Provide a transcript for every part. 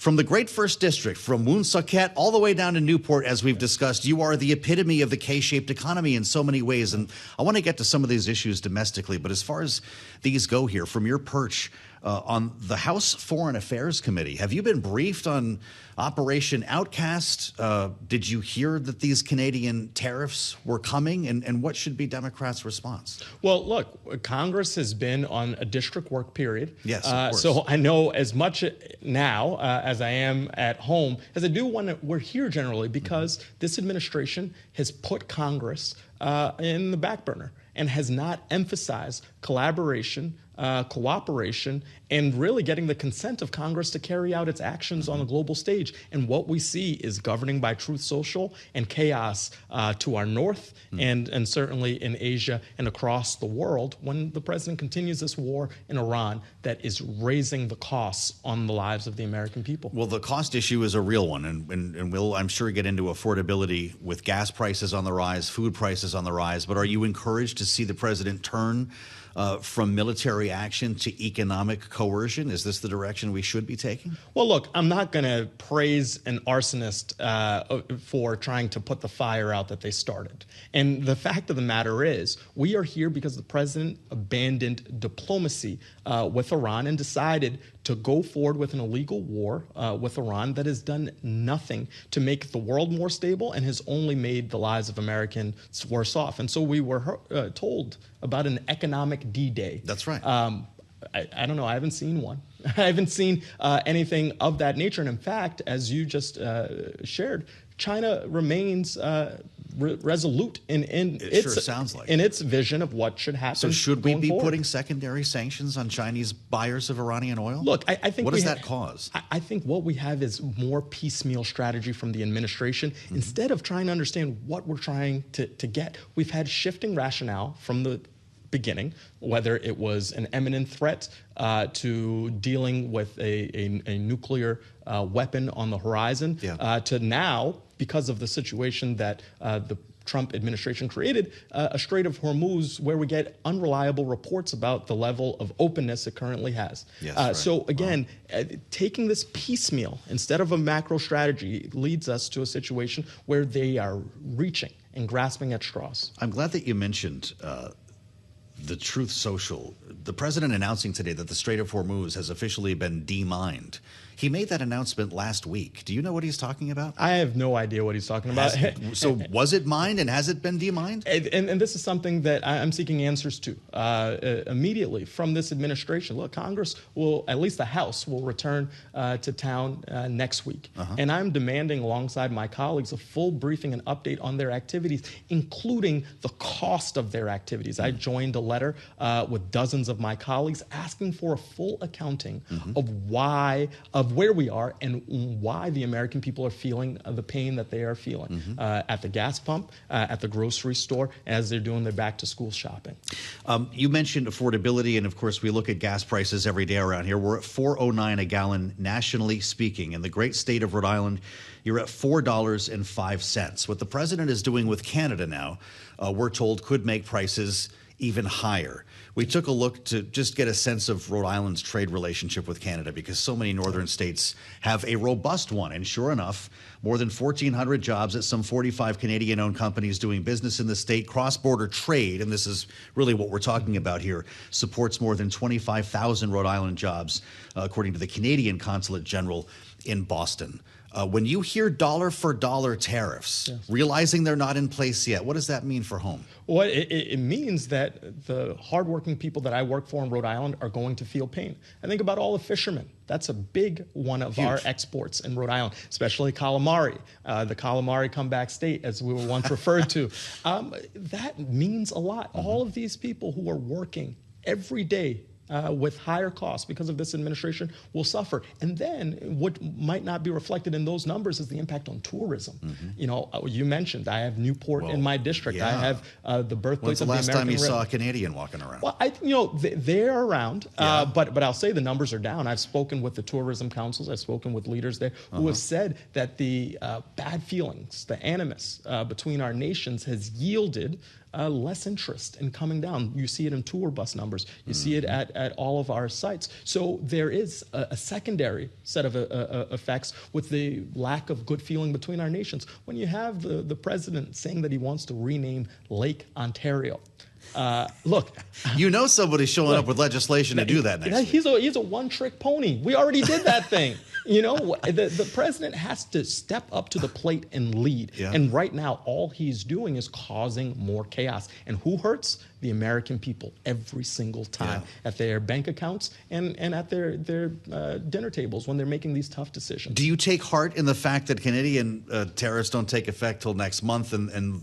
From the great first district, from Woonsocket all the way down to Newport, as we've discussed, you are the epitome of the K-shaped economy in so many ways. And I want to get to some of these issues domestically. But as far as these go here, from your perch on the House Foreign Affairs Committee, have you been briefed on Operation Outcast? Did you hear that these Canadian tariffs were coming? And what should be Democrats' response? Well, look, Congress has been on a district work period. Yes, of course. So I know as much now as I am at home as I do when we're here generally, because this administration has put Congress in the back burner and has not emphasized collaboration, cooperation, and really getting the consent of Congress to carry out its actions on the global stage. And what we see is governing by Truth Social and chaos to our north and certainly in Asia and across the world when the president continues this war in Iran that is raising the costs on the lives of the American people. Well, the cost issue is a real one, and we'll, I'm sure, get into affordability with gas prices on the rise, food prices on the rise. But are you encouraged to see the president turn from military action to economic coercion? Is this the direction we should be taking? Well, look, I'm not going to praise an arsonist for trying to put the fire out that they started. And the fact of the matter is, we are here because the president abandoned diplomacy with Iran and decided to go forward with an illegal war with Iran that has done nothing to make the world more stable and has only made the lives of Americans worse off. And so we were told about an economic D-Day. That's right. I don't know. I haven't seen one. I haven't seen anything of that nature. And in fact, as you just shared, China remains resolute in its vision of what should happen. So should we be forward. putting secondary sanctions on Chinese buyers of Iranian oil? Look, I think what does that cause? I think what we have is more piecemeal strategy from the administration. Instead of trying to understand what we're trying to get, we've had shifting rationale from the beginning, whether it was an imminent threat to dealing with a nuclear weapon on the horizon, to now, because of the situation that the Trump administration created, a Strait of Hormuz where we get unreliable reports about the level of openness it currently has. Yes, right. So again, taking this piecemeal instead of a macro strategy leads us to a situation where they are reaching and grasping at straws. I'm glad that you mentioned the Truth Social. The president announcing today that the Strait of Hormuz has officially been demined. He made that announcement last week. Do you know what he's talking about? I have no idea what he's talking about. So was it mined and has it been demined? And this is something that I'm seeking answers to immediately from this administration. Look, Congress will, at least the House, will return to town next week. And I'm demanding alongside my colleagues a full briefing and update on their activities, including the cost of their activities. I joined a letter with dozens of my colleagues asking for a full accounting of where we are and why the American people are feeling the pain that they are feeling at the gas pump, at the grocery store, as they're doing their back-to-school shopping. You mentioned affordability, and of course we look at gas prices every day around here. We're at $4.09 a gallon nationally speaking. In the great state of Rhode Island, you're at $4.05. What the president is doing with Canada now, we're told, could make prices even higher. We took a look to just get a sense of Rhode Island's trade relationship with Canada because so many northern states have a robust one. And sure enough, more than 1,400 jobs at some 45 Canadian-owned companies doing business in the state. Cross-border trade, and this is really what we're talking about here, supports more than 25,000 Rhode Island jobs, according to the Canadian Consulate General in Boston. When you hear dollar-for-dollar tariffs, realizing they're not in place yet, what does that mean for home? Well, it means that the hardworking people that I work for in Rhode Island are going to feel pain. I think about all the fishermen. That's a big one of our exports in Rhode Island, especially calamari, the calamari comeback state, as we were once referred to. That means a lot. All of these people who are working every day with higher costs because of this administration will suffer. And then what might not be reflected in those numbers is the impact on tourism. You know, you mentioned I have Newport in my district. I have the birthplace of the American. When's the last time you saw a Canadian walking around? Well, they're around, but I'll say the numbers are down. I've spoken with the tourism councils. I've spoken with leaders there who have said that the bad feelings, the animus between our nations has yielded less interest in coming down. You see it in tour bus numbers. You see it at all of our sites. So there is a secondary set of effects with the lack of good feeling between our nations. When you have the president saying that he wants to rename Lake Ontario, look, you know somebody's showing up with legislation to do that next week. He's a one-trick pony. We already did that thing. You know, the president has to step up to the plate and lead. Yeah. And right now, all he's doing is causing more chaos. And who hurts? The American people every single time at their bank accounts and at their dinner tables when they're making these tough decisions. Do you take heart in the fact that Canadian tariffs don't take effect till next month, and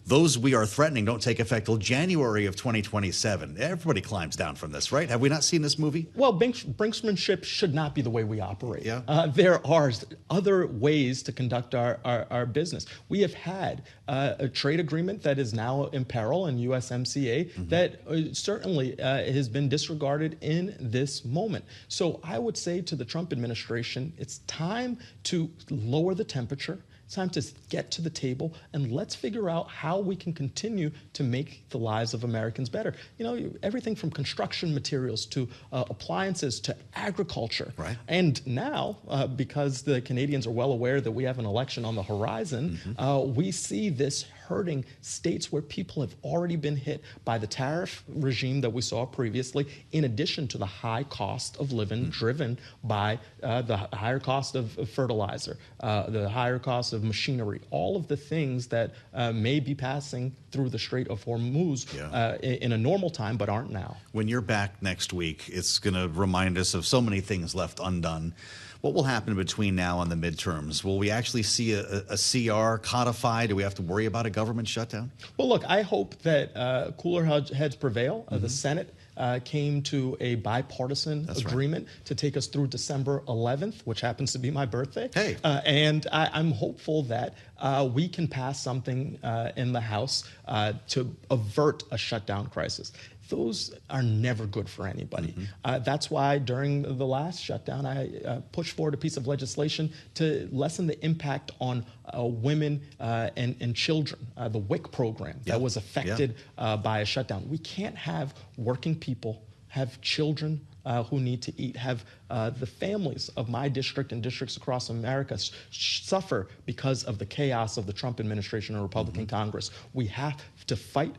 those we are threatening don't take effect till January of 2027? Everybody climbs down from this, right? Have we not seen this movie? Well, brinksmanship should not be the way we operate. Yeah. There are other ways to conduct our business. We have had a trade agreement that is now in peril in USMCA that certainly has been disregarded in this moment. So I would say to the Trump administration, it's time to lower the temperature. It's time to get to the table and let's figure out how we can continue to make the lives of Americans better. You know, everything from construction materials to appliances to agriculture. Right. And now, because the Canadians are well aware that we have an election on the horizon, we see this hurting states where people have already been hit by the tariff regime that we saw previously, in addition to the high cost of living driven by the higher cost of fertilizer, the higher cost of machinery, all of the things that may be passing through the Strait of Hormuz in a normal time, but aren't now. When you're back next week, it's going to remind us of so many things left undone. What will happen between now and the midterms? Will we actually see a CR codified? Do we have to worry about a government shutdown? Well, look, I hope that cooler heads prevail. The Senate came to a bipartisan agreement to take us through December 11th, which happens to be my birthday. Hey. And I'm hopeful that we can pass something in the House to avert a shutdown crisis. Those are never good for anybody. That's why during the last shutdown, I pushed forward a piece of legislation to lessen the impact on women and children, the WIC program that was affected by a shutdown. We can't have working people, have children who need to eat, have the families of my district and districts across America suffer because of the chaos of the Trump administration and Republican Congress. We have to fight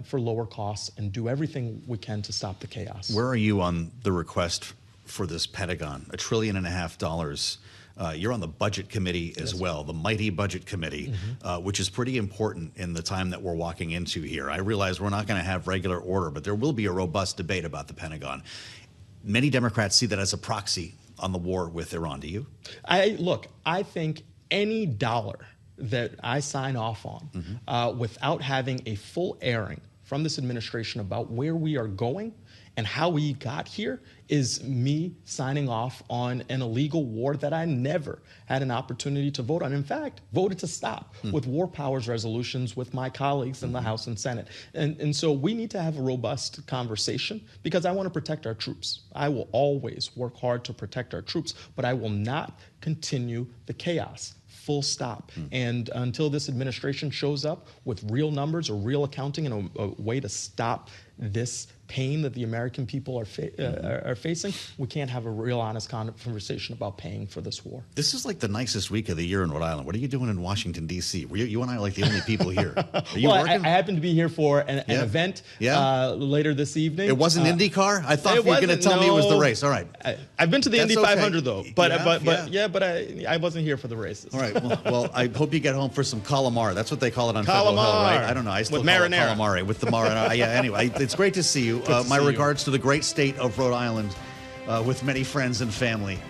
for lower costs and do everything we can to stop the chaos. Where are you on the request for this Pentagon? $1.5 trillion. You're on the budget committee as well, the mighty budget committee, which is pretty important in the time that we're walking into here. I realize we're not going to have regular order, but there will be a robust debate about the Pentagon. Many Democrats see that as a proxy on the war with Iran. Do you? I think any dollar that I sign off on without having a full airing from this administration about where we are going and how we got here is me signing off on an illegal war that I never had an opportunity to vote on. In fact, voted to stop with war powers resolutions with my colleagues in the House and Senate. And so we need to have a robust conversation because I want to protect our troops. I will always work hard to protect our troops, but I will not continue the chaos. Full stop. And until this administration shows up with real numbers or real accounting and a way to stop this pain that the American people are facing, we can't have a real honest conversation about paying for this war. This is like the nicest week of the year in Rhode Island. What are you doing in Washington, D.C.? You and I are like the only people here. Are you working? I happen to be here for an event later this evening. It wasn't IndyCar? I thought you were going to tell me it was the race. All right. I've been to the Indy 500, though. But I wasn't here for the races. All right. Well, I hope you get home for some calamari. That's what they call it on Federal Hill, right? I don't know. I still call it calamari with the marinara. Anyway, it's great to see you. My regards to the great state of Rhode Island with many friends and family.